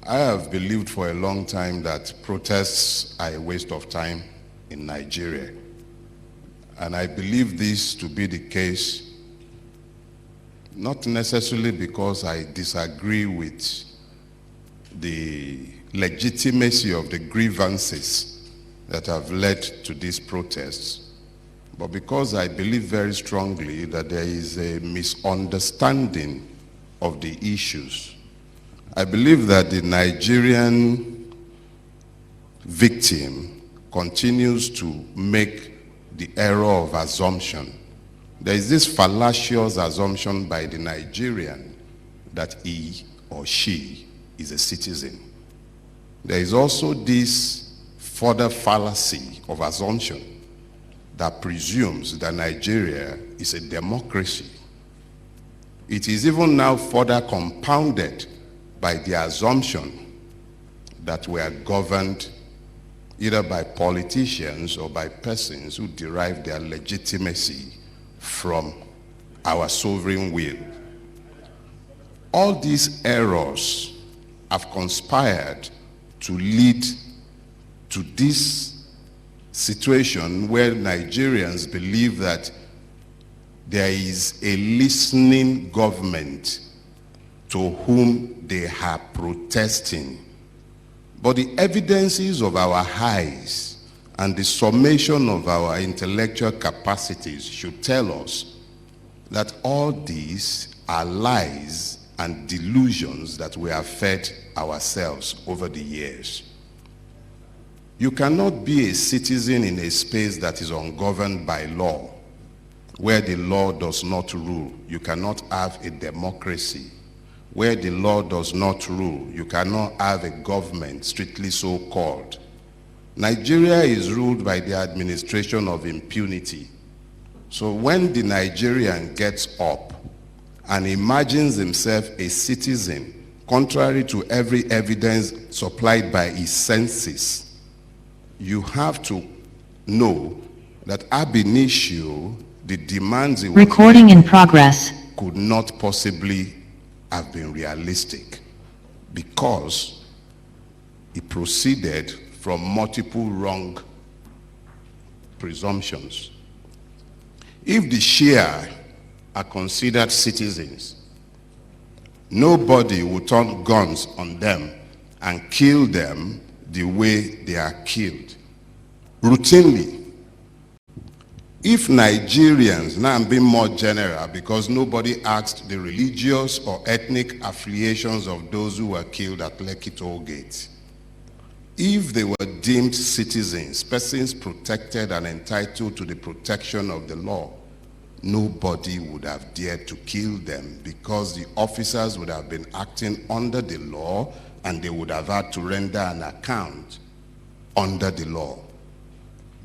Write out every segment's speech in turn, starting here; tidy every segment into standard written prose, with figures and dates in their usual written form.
I have believed for a long time that protests are a waste of time in Nigeria. And I believe this to be the case, not necessarily because I disagree with the legitimacy of the grievances that have led to these protests, but because I believe very strongly that there is a misunderstanding of the issues. I believe that the Nigerian victim continues to make the error of assumption. There is this fallacious assumption by the Nigerian that he or she is a citizen. There is also this further fallacy of assumption that presumes that Nigeria is a democracy. It is even now further compounded by the assumption that we are governed either by politicians or by persons who derive their legitimacy from our sovereign will. All these errors have conspired to lead to this situation where Nigerians believe that there is a listening government to whom they are protesting. But the evidences of our highs and the summation of our intellectual capacities should tell us that all these are lies and delusions that we have fed ourselves over the years. You cannot be a citizen in a space that is ungoverned by law, where the law does not rule. You cannot have a democracy. Where the law does not rule, you cannot have a government strictly so called. Nigeria is ruled by the administration of impunity. So when the Nigerian gets up and imagines himself a citizen, contrary to every evidence supplied by his senses, you have to know that ab initio, the demands he was recording in progress could not possibly have been realistic, because it proceeded from multiple wrong presumptions. If the Shia are considered citizens, nobody will turn guns on them and kill them the way they are killed routinely. If Nigerians, now I'm being more general because nobody asked the religious or ethnic affiliations of those who were killed at Lekki Toll Gate, if they were deemed citizens, persons protected and entitled to the protection of the law, nobody would have dared to kill them, because the officers would have been acting under the law and they would have had to render an account under the law.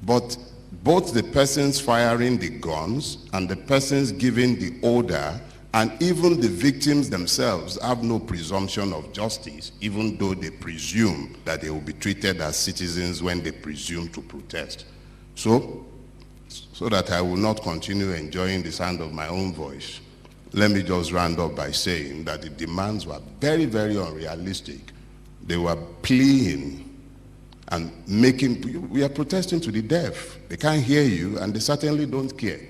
But both the persons firing the guns and the persons giving the order and even the victims themselves have no presumption of justice, even though they presume that they will be treated as citizens when they presume to protest. So that I will not continue enjoying the sound of my own voice, let me just round up by saying that the demands were very, very unrealistic. They were pleading and we are protesting to the deaf. They can't hear you and they certainly don't care.